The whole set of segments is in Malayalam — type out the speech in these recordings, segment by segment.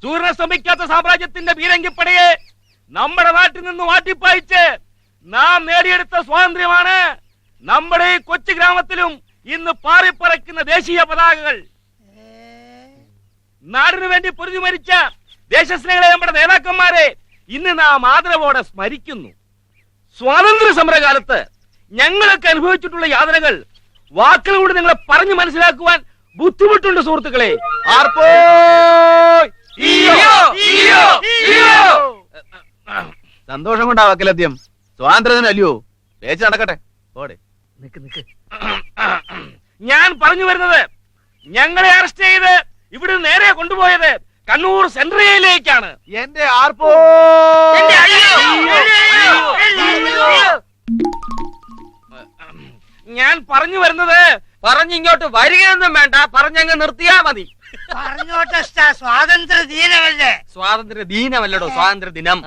സൂര്യനസ്തമിക്കാത്ത സാമ്രാജ്യത്തിന്റെ പീരങ്കിപ്പടയെ നമ്മുടെ നാട്ടിൽ നിന്ന് മാറ്റിപ്പായിച്ച് നാം നേടിയെടുത്ത സ്വാതന്ത്ര്യമാണ് നമ്മുടെ ഈ കൊച്ചു ഗ്രാമത്തിലും ഇന്ന് പാറിപ്പറക്കുന്ന ദേശീയ പതാകകൾ. നാടിനു വേണ്ടി പൊരുതി മരിച്ച ദേശസ്നേഹികളെ നമ്മുടെ നേതാക്കന്മാരെ ഇന്ന് നാം ആദരവോടെ സ്മരിക്കുന്നു. സ്വാതന്ത്ര്യ സമരകാലത്ത് ഞങ്ങളൊക്കെ അനുഭവിച്ചിട്ടുള്ള യാതനകൾ വാക്കുകളോട് നിങ്ങളെ പറഞ്ഞു മനസ്സിലാക്കുവാൻ ബുദ്ധിമുട്ടുണ്ട് സുഹൃത്തുക്കളെ. സന്തോഷം കൊണ്ടാ വാക്കിലദ്യം. സ്വാതന്ത്ര്യത്തിനല്ലയോ പേച്ച് നടക്കട്ടെ. ഓടെ ഞാൻ പറഞ്ഞു വരുന്നത്, ഞങ്ങളെ അറസ്റ്റ് ചെയ്ത് ഇവിടെ നേരെ കൊണ്ടുപോയത് കണ്ണൂർ സെൻട്രൽ ജയിലിലേക്കാണ്. എന്റെ ആർപ്പോ ഞാൻ പറഞ്ഞു വരുന്നത്, പറഞ്ഞിങ്ങോട്ട് വരികയൊന്നും വേണ്ട, പറഞ്ഞങ്ങ് നിർത്തിയാ മതി. പറഞ്ഞോട്ടെ, സ്വാതന്ത്ര്യ ദിനമല്ലേ? സ്വാതന്ത്ര്യ ദിനമല്ലടോ, സ്വാതന്ത്ര്യ ദിനം.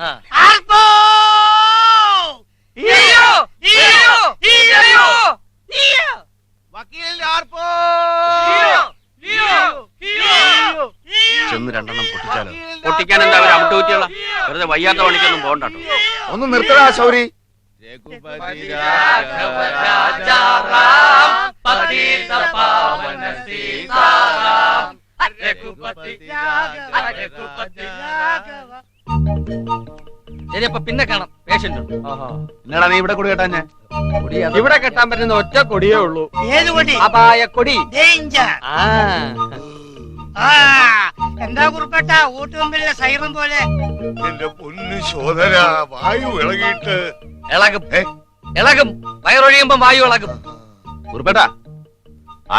ചെന്ന് രണ്ടെണ്ണം പൊട്ടിച്ചാലോ? പൊട്ടിക്കാൻ എന്താ അവർ അമുട്ടുകുറ്റിയുള്ള? വെറുതെ വയ്യാത്ത പണിക്കൊന്നും പോകണ്ടോ. ഒന്ന് നിർത്തടാ ശൗരി. ശരി, അപ്പൊ പിന്നെ കാണാം. പേഷ്യന്റ് എന്നടാ നീ ഇവിടെ കൊടി കെട്ടാൻ? ഞാൻ ഇവിടെ കെട്ടാൻ പറ്റുന്ന ഒറ്റ കൊടിയേ ഉള്ളൂ. ഏത് കൊടി? അപായക്കൊടി. ഡേഞ്ചർ. എന്താ കുറിപ്പേട്ട ഊട്ടുകൊമ്പിലെ സൈറം പോലെ? എന്റെ പൊന്നു ശോധന, വായു ഇളകിയിട്ട് ഇളകും, ഇളകും. വയറൊഴിയുമ്പം വായു ഇളകും. കുറുപ്പേട്ടാ,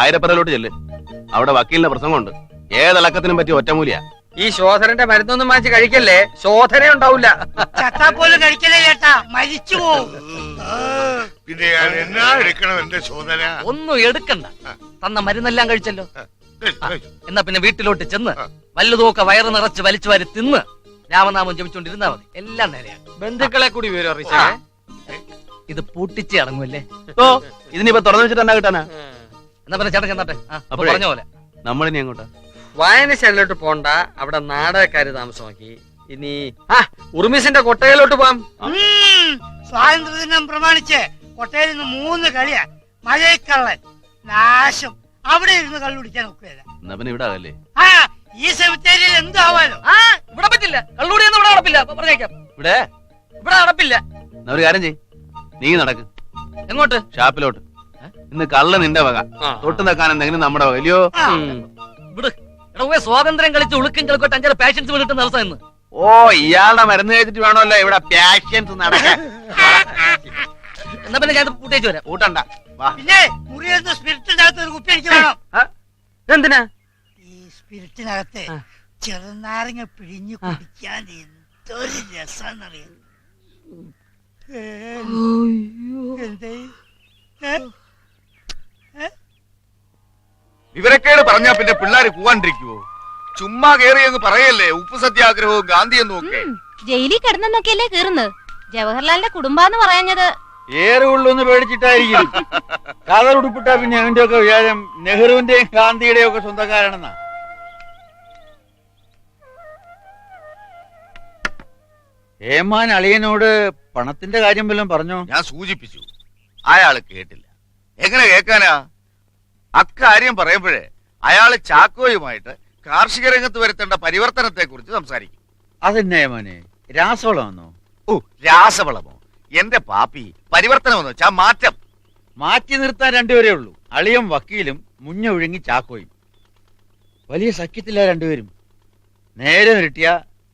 ആയിരപ്പറയിലോട്ട് ചെല്ല്. അവിടെ വക്കീലിന്റെ പ്രസംഗമുണ്ട്. ഏതിളക്കത്തിനും പറ്റിയ ഒറ്റമൂലിയാ. ഈ ശോധനന്റെ മരുന്നൊന്നും വാങ്ങിച്ച് കഴിക്കല്ലേ, ശോധന ഉണ്ടാവില്ല. ചത്താപ്പോലും കഴിക്കലേ ചേട്ടാ, മരിച്ചു പോവും. പിന്നെ ഞാൻ എന്നാ എടുക്കണം എന്റെ ശോധന? ഒന്നും എടുക്കണ്ട, തന്ന മരുന്നെല്ലാം കഴിച്ചല്ലോ. എന്നാ പിന്നെ വീട്ടിലോട്ട് ചെന്ന് വല്ലതുമൊക്കെ വയറ് നിറച്ച് വലിച്ചു വാരി തിന്ന് രാമനാമം ജപിച്ചോണ്ടിരുന്നാ മതി. എല്ലാം നേരെയാണ്. ബന്ധുക്കളെ കൂടി വിവരം അറിയിച്ചേ. ഇത് പൂട്ടിച്ച് അടങ്ങുമല്ലേ? ഓ, ഇതിനിപ്പോ തുറന്നു വെച്ചിട്ട് എന്നാ കിട്ടാനാ? എന്നാ പിന്നെ ചേട്ടൻ ചെന്നാട്ടെ. പറഞ്ഞ പോലെ നമ്മളിനി എങ്ങോട്ടാ? വായനശാലയിലോട്ട് പോണ്ട, അവിടെ നാടകക്കാര് താമസമാക്കി. ഇനി ഉറുമീസിന്റെ കൊട്ടയിലോട്ട് പോവാം. സ്വാതന്ത്ര്യ ദിനം പ്രമാണിച്ച് കൊട്ടയിൽ നിന്ന് 3 കളിയാ. മഴയക്കള്ളൻ, നാശം. അവിടെ ഇരുന്ന് കള്ളുടിക്കാൻ ഒക്കുകയില്ല. എന്നാ പിന്നെ ഇവിടെ ആകല്ലേ? ഈ സെമിത്തേരിയിൽ എന്താവാലോ? ഇവിടെ പറ്റില്ല, കള്ളുടിയൊന്നും ഇവിടെ നടപ്പില്ല. പറഞ്ഞേക്കാം, ഇവിടെ ഇവിടെ നടപ്പില്ല. എന്നാ ഒരു കാര്യം ചെയ്, നീ നടക്ക്. എങ്ങോട്ട്? ഷാപ്പിലോട്ട്. ഇന്ന് കള്ള നിന്റെ വക, തൊട്ട് നിൽക്കാൻ എന്തെങ്കിലും നമ്മുടെ വക ഇല്ലയോ? സ്വാതന്ത്ര്യം കളിച്ച് ഉളുക്കും കളിക്കോട്ട് 5 പാഷൻസ് വീണിട്ട് ദിവസം ഇന്ന്. ഓ, ഇയാളുടെ മരുന്ന് കഴിച്ചിട്ട് വേണമല്ലോ ഇവിടെ പാഷൻസ് നടക്കാൻ. എന്നാ പിന്നെ ഞാൻ പൂട്ടേച്ച് വരാം. കൂട്ടണ്ട, വാ. പിന്നെ മുറിയെന്ന് സ്പിരിറ്റിനകത്ത് ഒരു കുപ്പി എനിക്ക് വേണം. എന്തിനാ? ഈ സ്പിരിറ്റിനകത്ത് ചെറുനാരങ്ങ പിഴിഞ്ഞു കുടിക്കാൻ എന്തൊരു രസാന്നറിയാം. എന്തേ വിവരക്കേട് പറഞ്ഞാ പിന്നെ പിള്ളേര് കൂവാണ്ടിരിക്കുവോ? ചുമ്മാ കേറി അങ്ങ് പറയല്ലേ ഉപ്പ് സത്യാഗ്രഹവും ഗാന്ധിയെന്നും ഒക്കെ. ജയിലിൽ കിടന്നൊക്കെയല്ലേ കീറുന്നത്. ജവഹർലാലിന്റെ കുടുംബാന്ന് പറയാഞ്ഞത് ഏറുള്ളൂന്ന് പേടിച്ചിട്ടായിരിക്കും. കാതർ ഉടുപ്പിട്ടാ പിന്നെ അവന്റെ ഒക്കെ വിചാരം നെഹ്റുവിന്റെയും ഗാന്ധിയുടെയും ഒക്കെ സ്വന്തക്കാരാണെന്നാ. ഏമാൻ അളിയനോട് പണത്തിന്റെ കാര്യം വല്ലതും പറഞ്ഞോ? ഞാൻ സൂചിപ്പിച്ചു, അയാള് കേട്ടില്ല. എങ്ങനെ കേൾക്കാനാ? അക്കാര്യം പറയുമ്പോഴേ അയാള് ചാക്കോയുമായിട്ട് കാർഷിക രംഗത്ത് വരുത്തേണ്ട പരിവർത്തനത്തെ കുറിച്ച് സംസാരിക്കും. അതെന്നെ ഏമാനെ, രാസവളമാണോ? ഓ, രാസവളമോ? എന്റെ പാപ്പി, പരിവർത്തനം എന്ന് വെച്ചാ മാറ്റം. മാറ്റി നിർത്താൻ രണ്ടുപേരേ ഉള്ളൂ, അളിയും വക്കീലും മുഞ്ഞ ഒഴുങ്ങി ചാക്കോയും. വലിയ സഖ്യത്തില്ല രണ്ടുപേരും. നേരെ നിരട്ടിയ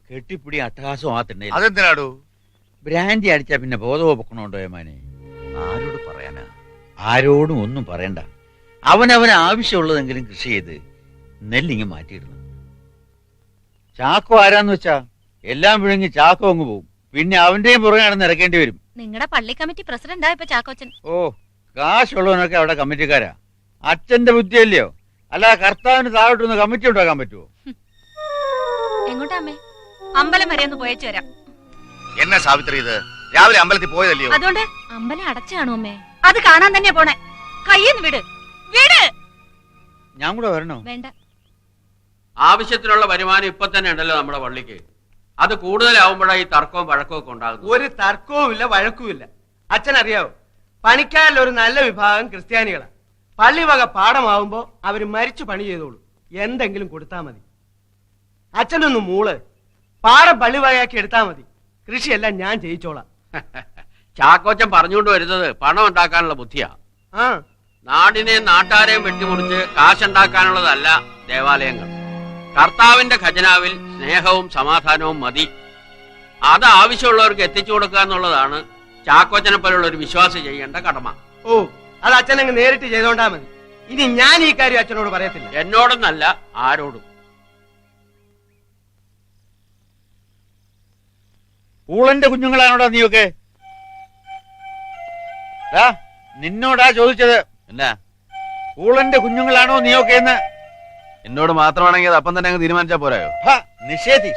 കെട്ടിപ്പിടി അട്ടഹാസവും ആ തിണ്ണയിൽ. അതെന്തിനാടോ? ബ്രാൻഡി അടിച്ചാ പിന്നെ ബോധവോ പൊക്കണോണ്ടോ ഏമാനെ? ആരോട് പറയാനാ? ആരോടും ഒന്നും പറയണ്ട. അവനവന് ആവശ്യമുള്ളതെങ്കിലും കൃഷി ചെയ്ത് നെല്ലിങ്ങ് മാറ്റിയിടണം. ചാക്കോ ആരാന്ന് വെച്ചാ എല്ലാം വിഴുങ്ങി ചാക്കോ അങ്ങ് പോകും. പിന്നെ അവന്റെയും പുറകെ നടന്ന് ഇറക്കേണ്ടി വരും. നിങ്ങളുടെ പള്ളി കമ്മിറ്റി പ്രസിഡന്റ് ആയപ്പോ ചാക്കോച്ചൻ. ഓ, കാശുള്ളവനൊക്കെ അവിടെ കമ്മിറ്റിക്കാരാ. അച്ഛന്റെ ബുദ്ധിയല്ലയോ? അല്ലാതെ കർത്താവിന് താഴോട്ടൊന്ന് കമ്മിറ്റി ഉണ്ടാക്കാൻ പറ്റുമോ? എങ്ങോട്ടാ അമ്മേ? അമ്പലം വരെ ഒന്ന് പോയച്ചു വരാം. എന്നെ സാവിത്രി, ഇത് രാവിലെ അമ്പലത്തിൽ പോയതല്ലയോ? അതുകൊണ്ട് അമ്പലം അടച്ചു കാണും അമ്മേ. അത് കാണാൻ തന്നെയാ പോണേ. കയ്യെന്ന് വിട്, വിട്. ഞാൻ കൂടെ വരണോ? വേണ്ട. ആവശ്യത്തിനുള്ള വരുമാനം ഇപ്പൊ തന്നെ ഉണ്ടല്ലോ നമ്മുടെ പള്ളിക്ക്. അത് കൂടുതലാവുമ്പോഴാണ് ഈ തർക്കവും വഴക്കവും ഒക്കെ ഉണ്ടാകുന്നത്. ഒരു തർക്കവുമില്ല വഴക്കുമില്ല. അച്ഛൻ അറിയാവോ, പണിക്കാരിൽ ഒരു നല്ല വിഭാഗം ക്രിസ്ത്യാനികളാണ്. പള്ളി വക പാടമാവുമ്പോ അവര് മരിച്ചു പണി ചെയ്തോളൂ, എന്തെങ്കിലും കൊടുത്താ മതി. അച്ഛനൊന്ന് മൂള്, പാടം പള്ളി വകയാക്കി എടുത്താ മതി, കൃഷിയെല്ലാം ഞാൻ ചെയ്യിച്ചോളാം. ചാക്കോച്ചൻ പറഞ്ഞുകൊണ്ട് വരുന്നത് പണം ഉണ്ടാക്കാനുള്ള ബുദ്ധിയാ. ആ, നാടിനെയും നാട്ടാരെയും വെട്ടിമുറിച്ച് കാശുണ്ടാക്കാനുള്ളതല്ല ദേവാലയങ്ങൾ. കർത്താവിന്റെ ഖജനാവിൽ സ്നേഹവും സമാധാനവും മതി. അത് ആവശ്യമുള്ളവർക്ക് എത്തിച്ചു കൊടുക്കുക എന്നുള്ളതാണ് ചാക്കോച്ചനെ പോലുള്ള ഒരു വിശ്വാസി ചെയ്യേണ്ട കടമ. ഓ, അത് അച്ഛനങ്ങ് നേരിട്ട് ചെയ്തോണ്ടാ മതി. ഇനി ഞാൻ ഈ കാര്യം അച്ഛനോട് പറയത്തില്ല. എന്നോടൊന്നല്ല, ആരോടും. പൂളന്റെ കുഞ്ഞുങ്ങളാണോടാ നീയൊക്കെ? നിന്നോടാ ചോദിച്ചത്. എന്നാ പൂളന്റെ കുഞ്ഞുങ്ങളാണോ നീയൊക്കെ എന്ന്? എന്നോട് മാത്രമാണെങ്കിൽ അത് അപ്പം തന്നെ അങ്ങ് തീരുമാനിച്ചാ പോരായോ? നിഷേധി.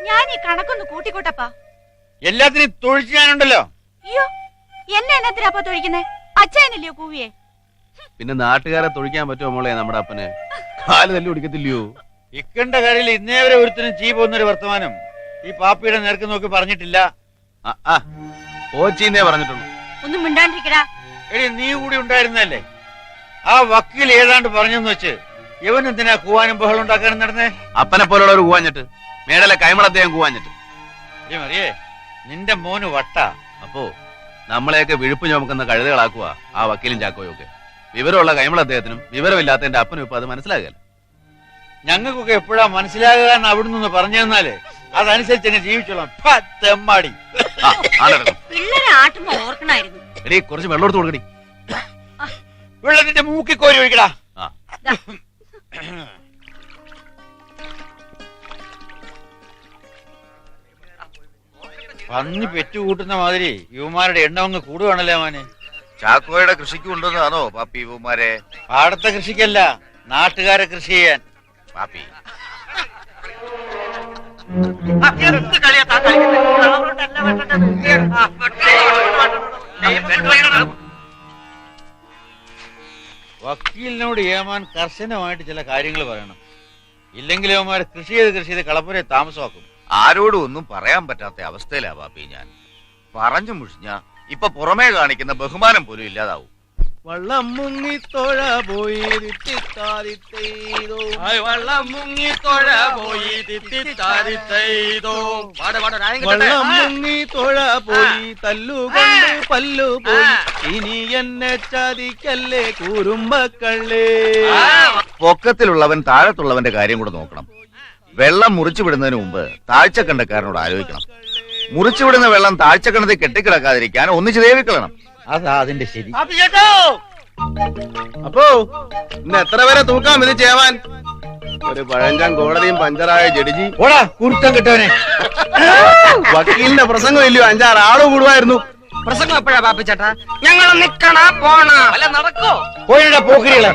ഞാൻ ഈ കണക്കൊന്ന് കൂട്ടിക്കോട്ടപ്പാ. എല്ലാത്തിനും തൊഴിച്ച് ഞാനുണ്ടല്ലോ. അയ്യോ, എന്നെ എന്നത്തിനാപ്പാ തൊഴിക്കുന്നേ? അച്ഛനല്ലയോ കൂവിയെ? പിന്നെ നാട്ടുകാരെ തൊഴിക്കാൻ പറ്റുമോ മോളെ നമ്മുടെ അപ്പന്? കാല് തല്ലി കുടിക്കത്തില്ലയോ? ഇക്കണ്ട കാര്യത്തിൽ ഇന്നേ വരെ ഒരുത്തിനും ചീ പോകുന്നൊരു വർത്തമാനം ഈ പാപ്പിയുടെ നേർക്ക് നോക്കി പറഞ്ഞിട്ടില്ല. ഓച്ചീന്നേ പറഞ്ഞിട്ടുള്ളൂ. ഒന്നും മിണ്ടാണ്ടിരിക്കടാ. എടി, നീ കൂടി ഉണ്ടായിരുന്നല്ലേ? ആ വക്കീൽ ഏതാണ്ട് പറഞ്ഞെന്ന് വെച്ച് ഇവൻ എന്തിനാ കൂവാനും ബഹളം ഉണ്ടാക്കാനും നടന്നേ? അപ്പനെ പോലുള്ളവർ കൂവാഞ്ഞിട്ട്, മേടലെ കൈമൾ അദ്ദേഹം കൂവാഞ്ഞിട്ട്. മറിയേ, നിന്റെ മോന് വട്ട. അപ്പോ നമ്മളെയൊക്കെ വിഴുപ്പ് ചുമക്കുന്ന കഴുതകളാക്കുക ആ വക്കീലും ചാക്കോയും ഒക്കെ. വിവരമുള്ള കൈമൾ അദ്ദേഹത്തിനും വിവരമില്ലാത്ത എന്റെ അപ്പനും ഇപ്പൊ അത് മനസ്സിലാകില്ല. ഞങ്ങൾക്കൊക്കെ എപ്പോഴാ മനസ്സിലാകുക എന്ന് അവിടുന്ന് ഒന്ന് പറഞ്ഞു തന്നാലേ അതനുസരിച്ച് എന്നെ ജീവിച്ചോളാം. തെമ്മാടി പിള്ളേരെ ആട്ടുമ്പോ ഓർക്കണായിരുന്നു. എടീ, കുറച്ച് വെള്ളം എടുത്ത് കൊടുക്കടി. വെള്ളത്തിന്റെ മൂക്കി കോരി ഒഴിക്കടാ. പന്നി പെറ്റുകൂട്ടുന്ന മാതിരി യുവമാരുടെ എണ്ണം അങ്ങ് കൂടുകയാണല്ലേ മോനെ. ചാക്കോയുടെ കൃഷിക്ക് കൊണ്ടുവന്നതാണോ പാപ്പി പൂമാരെ? പാടത്തെ കൃഷിക്കല്ല, നാട്ടുകാരെ കൃഷി ചെയ്യാൻ. പാപ്പി എന്ത് കളിയാ താൻ കളിക്കുന്നത്? അവരോട്ടല്ല വെട്ടേണ്ടത്. വക്കീലിനോട് ഏമാൻ കർശനമായിട്ട് ചില കാര്യങ്ങൾ പറയണം. ഇല്ലെങ്കിൽ അവന്മാരെ കൃഷി ചെയ്ത് കളപ്പുരയെ താമസമാക്കും. ആരോടും ഒന്നും പറയാൻ പറ്റാത്ത അവസ്ഥയിലാ പാപ്പി ഞാൻ. പറഞ്ഞു മുഷിഞ്ഞ ഇപ്പൊ പുറമേ കാണിക്കുന്ന ബഹുമാനം പോലും ഇല്ലാതാവും. വള്ളം മുങ്ങി തോഴ പോയി വള്ളം മുങ്ങി തോഴ പോയി വള്ളം മുങ്ങി തോഴ പോയി തല്ലുകൊണ്ട് പല്ലു പോയി ഇനി എന്നെ ചതിക്കല്ലേ കുറുമ്പക്കള്ളേ. പൊക്കത്തിലുള്ളവൻ താഴത്തുള്ളവന്റെ കാര്യം കൂടെ നോക്കണം. വെള്ളം മുറിച്ചു വിടുന്നതിന് മുമ്പ് താഴ്ചക്കണ്ടക്കാരനോട് ആലോചിക്കണം. മുറിച്ചുവിടുന്ന വെള്ളം താഴ്ചക്കണ്ടത്തിൽ കെട്ടിക്കിടക്കാതിരിക്കാൻ ഒന്നിച്ച് ദേവിക്കളണം. അതാ അതിന്റെ ശരി. അപ്പോ ഇന്ന് എത്ര പേരെ തൂക്കാം ഇത് ചെയ്യാൻ? ഒരു പഴഞ്ചൻ കോടതിയും പഞ്ചറായ ജഡ്ജി. ഓടാ കുരുത്തം കിട്ടവനെ. വക്കീലിന്റെ പ്രസംഗം ഇല്ലയോ, 5-6 ആള് കൂടുമായിരുന്നു. പ്രസംഗം എപ്പോഴാ പാപ്പിച്ചേട്ടാ? ഞങ്ങൾ നിക്കണ പോണ അല്ല നടക്കോ? പോയിടാ പോക്കിരികളെ.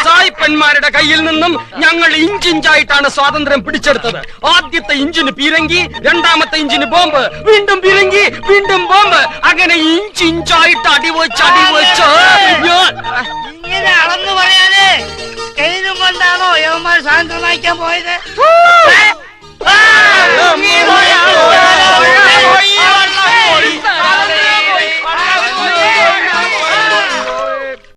സായിപ്പന്മാരുടെ കയ്യിൽ നിന്നും ഞങ്ങൾ ഇഞ്ചിഞ്ചായിട്ടാണ് സ്വാതന്ത്ര്യം പിടിച്ചെടുത്തത്. ആദ്യത്തെ ഇഞ്ചിന് പീരങ്കി, രണ്ടാമത്തെ ഇഞ്ചിന് ബോംബ്, വീണ്ടും പീരങ്കി, വീണ്ടും ബോംബ്, അങ്ങനെ ഇഞ്ചിഞ്ചായിട്ട് അടിവെച്ച് ഇങ്ങനെ അളന്നു പറയാനേ കയ്യിലും കൊണ്ടാണോ യവന്മാർ സ്വാതന്ത്ര്യം വായിക്കാൻ പോയത്?